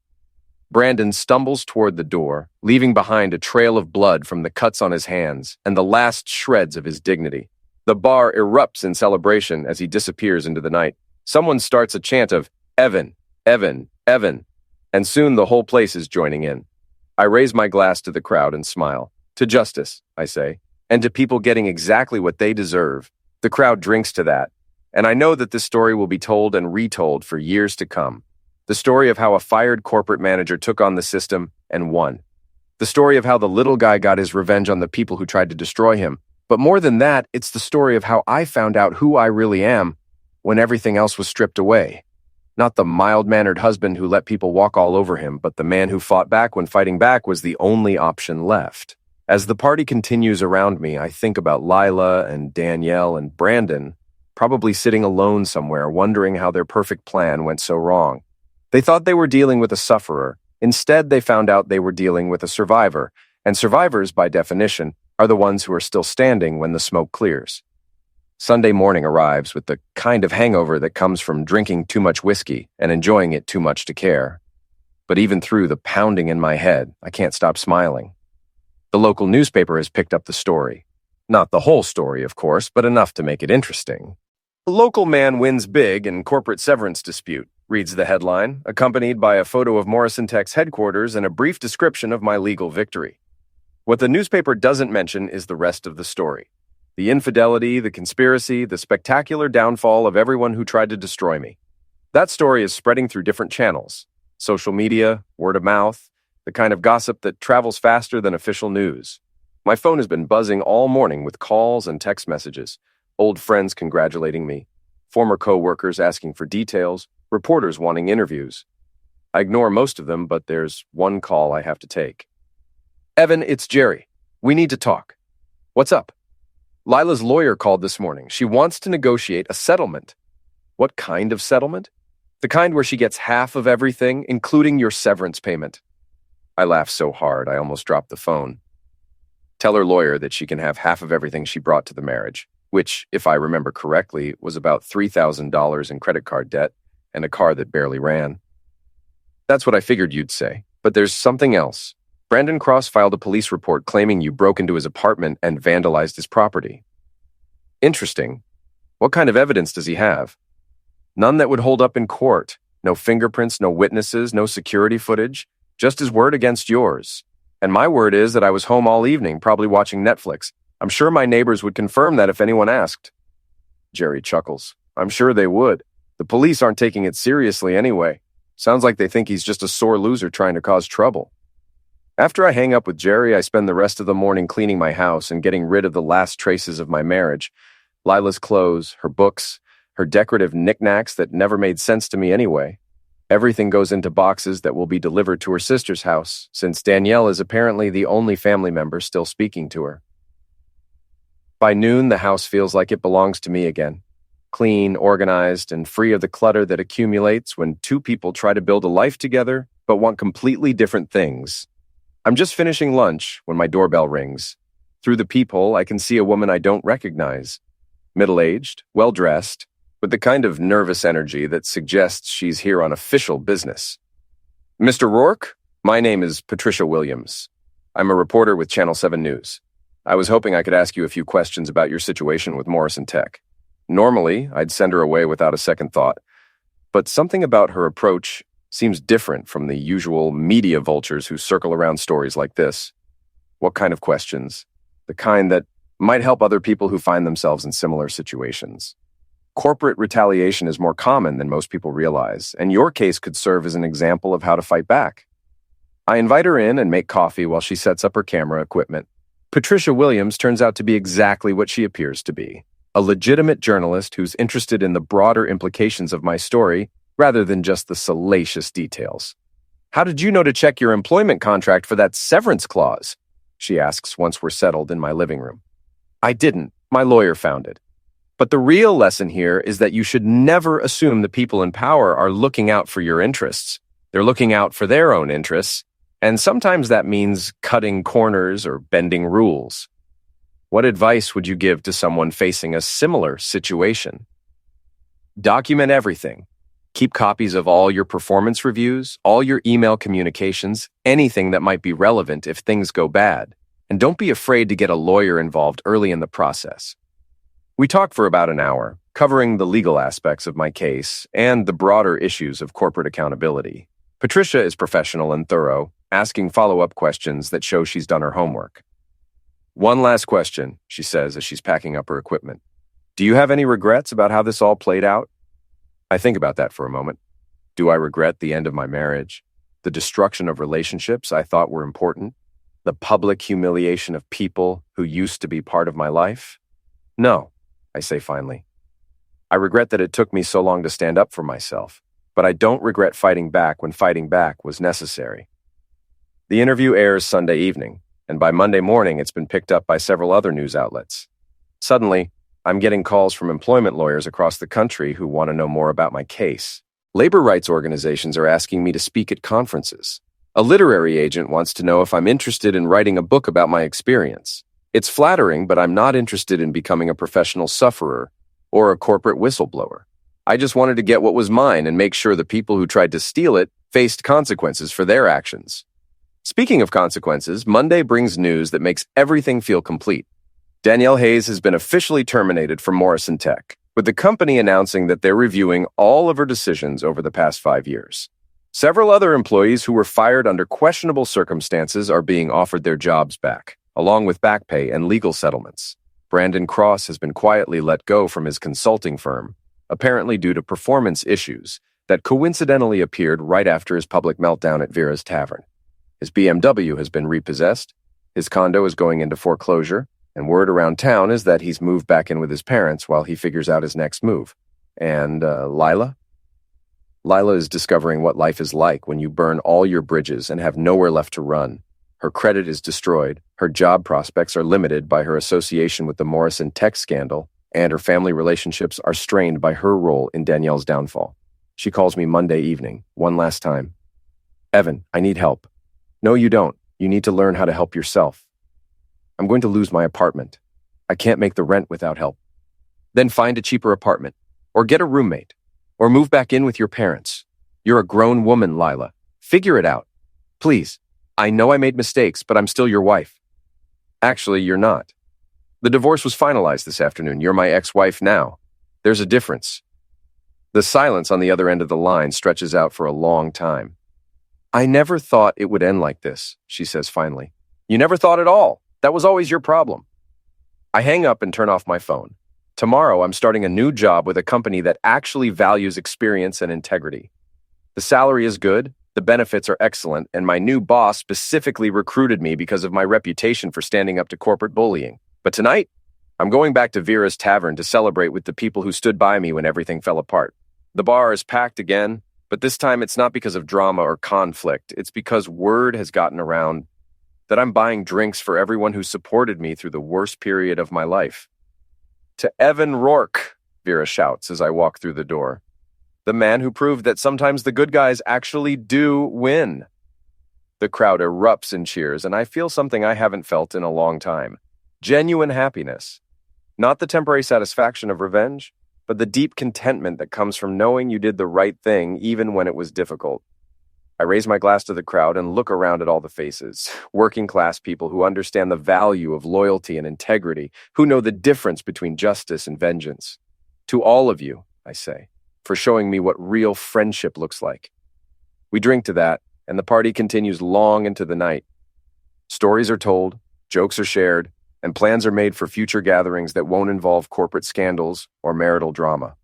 Brandon stumbles toward the door, leaving behind a trail of blood from the cuts on his hands and the last shreds of his dignity. The bar erupts in celebration as he disappears into the night. Someone starts a chant of, "Evan, Evan, Evan," and soon the whole place is joining in. I raise my glass to the crowd and smile. To justice, I say, and to people getting exactly what they deserve. The crowd drinks to that, and I know that this story will be told and retold for years to come. The story of how a fired corporate manager took on the system and won. The story of how the little guy got his revenge on the people who tried to destroy him. But more than that, it's the story of how I found out who I really am when everything else was stripped away. Not the mild-mannered husband who let people walk all over him, but the man who fought back when fighting back was the only option left. As the party continues around me, I think about Lila and Danielle and Brandon, probably sitting alone somewhere, wondering how their perfect plan went so wrong. They thought they were dealing with a sufferer. Instead, they found out they were dealing with a survivor, and survivors, by definition, are the ones who are still standing when the smoke clears. Sunday morning arrives with the kind of hangover that comes from drinking too much whiskey and enjoying it too much to care. But even through the pounding in my head, I can't stop smiling. The local newspaper has picked up the story. Not the whole story, of course, but enough to make it interesting. A local man wins big in corporate severance dispute, reads the headline, accompanied by a photo of Morrison Tech's headquarters and a brief description of my legal victory. What the newspaper doesn't mention is the rest of the story. The infidelity, the conspiracy, the spectacular downfall of everyone who tried to destroy me. That story is spreading through different channels. Social media, word of mouth, the kind of gossip that travels faster than official news. My phone has been buzzing all morning with calls and text messages, old friends congratulating me, former co-workers asking for details, reporters wanting interviews. I ignore most of them, but there's one call I have to take. Evan, it's Jerry. We need to talk. What's up? Lila's lawyer called this morning. She wants to negotiate a settlement. What kind of settlement? The kind where she gets half of everything, including your severance payment. I laugh so hard I almost dropped the phone. Tell her lawyer that she can have half of everything she brought to the marriage, which, if I remember correctly, was about $3,000 in credit card debt and a car that barely ran. That's what I figured you'd say, but there's something else. Brandon Cross filed a police report claiming you broke into his apartment and vandalized his property. Interesting. What kind of evidence does he have? None that would hold up in court. No fingerprints, no witnesses, no security footage. Just his word against yours. And my word is that I was home all evening, probably watching Netflix. I'm sure my neighbors would confirm that if anyone asked. Jerry chuckles. I'm sure they would. The police aren't taking it seriously anyway. Sounds like they think he's just a sore loser trying to cause trouble. After I hang up with Jerry, I spend the rest of the morning cleaning my house and getting rid of the last traces of my marriage. Lila's clothes, her books, her decorative knickknacks that never made sense to me anyway. Everything goes into boxes that will be delivered to her sister's house, since Danielle is apparently the only family member still speaking to her. By noon, the house feels like it belongs to me again. Clean, organized, and free of the clutter that accumulates when two people try to build a life together but want completely different things. I'm just finishing lunch when my doorbell rings. Through the peephole, I can see a woman I don't recognize. Middle-aged, well-dressed, with the kind of nervous energy that suggests she's here on official business. Mr. Rourke, my name is Patricia Williams. I'm a reporter with Channel 7 News. I was hoping I could ask you a few questions about your situation with Morrison Tech. Normally, I'd send her away without a second thought, but something about her approach seems different from the usual media vultures who circle around stories like this. What kind of questions? The kind that might help other people who find themselves in similar situations. Corporate retaliation is more common than most people realize, and your case could serve as an example of how to fight back. I invite her in and make coffee while she sets up her camera equipment. Patricia Williams turns out to be exactly what she appears to be, a legitimate journalist who's interested in the broader implications of my story rather than just the salacious details. How did you know to check your employment contract for that severance clause? She asks once we're settled in my living room. I didn't. My lawyer found it. But the real lesson here is that you should never assume the people in power are looking out for your interests. They're looking out for their own interests, and sometimes that means cutting corners or bending rules. What advice would you give to someone facing a similar situation? Document everything. Keep copies of all your performance reviews, all your email communications, anything that might be relevant if things go bad. And don't be afraid to get a lawyer involved early in the process. We talked for about an hour, covering the legal aspects of my case and the broader issues of corporate accountability. Patricia is professional and thorough, asking follow-up questions that show she's done her homework. One last question, she says as she's packing up her equipment. Do you have any regrets about how this all played out? I think about that for a moment. Do I regret the end of my marriage? The destruction of relationships I thought were important? The public humiliation of people who used to be part of my life? No, I say finally. I regret that it took me so long to stand up for myself, but I don't regret fighting back when fighting back was necessary. The interview airs Sunday evening, and by Monday morning it's been picked up by several other news outlets. Suddenly, I'm getting calls from employment lawyers across the country who want to know more about my case. Labor rights organizations are asking me to speak at conferences. A literary agent wants to know if I'm interested in writing a book about my experience. It's flattering, but I'm not interested in becoming a professional sufferer or a corporate whistleblower. I just wanted to get what was mine and make sure the people who tried to steal it faced consequences for their actions. Speaking of consequences, Monday brings news that makes everything feel complete. Danielle Hayes has been officially terminated from Morrison Tech, with the company announcing that they're reviewing all of her decisions over the past 5 years. Several other employees who were fired under questionable circumstances are being offered their jobs back, along with back pay and legal settlements. Brandon Cross has been quietly let go from his consulting firm, apparently due to performance issues that coincidentally appeared right after his public meltdown at Vera's Tavern. His BMW has been repossessed, his condo is going into foreclosure, and word around town is that he's moved back in with his parents while he figures out his next move. And, Lila? Lila is discovering what life is like when you burn all your bridges and have nowhere left to run. Her credit is destroyed, her job prospects are limited by her association with the Morrison Tech scandal, and her family relationships are strained by her role in Danielle's downfall. She calls me Monday evening, one last time. Evan, I need help. No, you don't. You need to learn how to help yourself. I'm going to lose my apartment. I can't make the rent without help. Then find a cheaper apartment, or get a roommate, or move back in with your parents. You're a grown woman, Lila. Figure it out. Please. I know I made mistakes, but I'm still your wife. Actually, you're not. The divorce was finalized this afternoon. You're my ex-wife now. There's a difference. The silence on the other end of the line stretches out for a long time. I never thought it would end like this, she says finally. You never thought at all. That was always your problem. I hang up and turn off my phone. Tomorrow, I'm starting a new job with a company that actually values experience and integrity. The salary is good, the benefits are excellent, and my new boss specifically recruited me because of my reputation for standing up to corporate bullying. But tonight, I'm going back to Vera's Tavern to celebrate with the people who stood by me when everything fell apart. The bar is packed again, but this time it's not because of drama or conflict. It's because word has gotten around that I'm buying drinks for everyone who supported me through the worst period of my life. To Evan Rourke, Vera shouts as I walk through the door. The man who proved that sometimes the good guys actually do win. The crowd erupts in cheers, and I feel something I haven't felt in a long time. Genuine happiness. Not the temporary satisfaction of revenge, but the deep contentment that comes from knowing you did the right thing even when it was difficult. I raise my glass to the crowd and look around at all the faces, working-class people who understand the value of loyalty and integrity, who know the difference between justice and vengeance. To all of you, I say, for showing me what real friendship looks like. We drink to that, and the party continues long into the night. Stories are told, jokes are shared, and plans are made for future gatherings that won't involve corporate scandals or marital drama.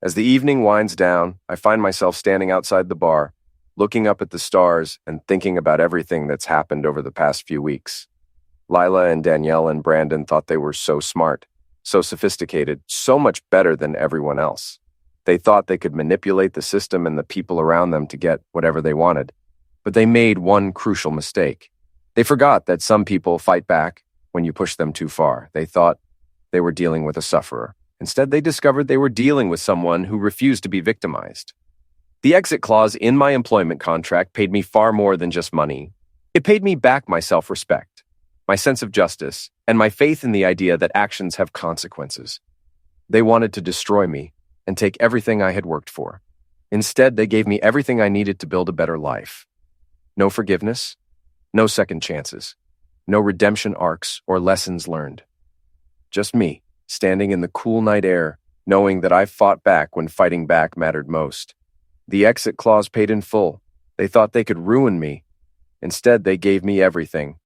As the evening winds down, I find myself standing outside the bar, looking up at the stars and thinking about everything that's happened over the past few weeks. Lila and Danielle and Brandon thought they were so smart, so sophisticated, so much better than everyone else. They thought they could manipulate the system and the people around them to get whatever they wanted. But they made one crucial mistake. They forgot that some people fight back when you push them too far. They thought they were dealing with a sufferer. Instead, they discovered they were dealing with someone who refused to be victimized. The exit clause in my employment contract paid me far more than just money. It paid me back my self-respect, my sense of justice, and and my faith in the idea that actions have consequences. They wanted to destroy me and take everything I had worked for. Instead, they gave me everything I needed to build a better life. No forgiveness, no second chances, no redemption arcs or lessons learned. Just me, standing in the cool night air, knowing that I fought back when fighting back mattered most. The exit clause paid in full. They thought they could ruin me. Instead, they gave me everything.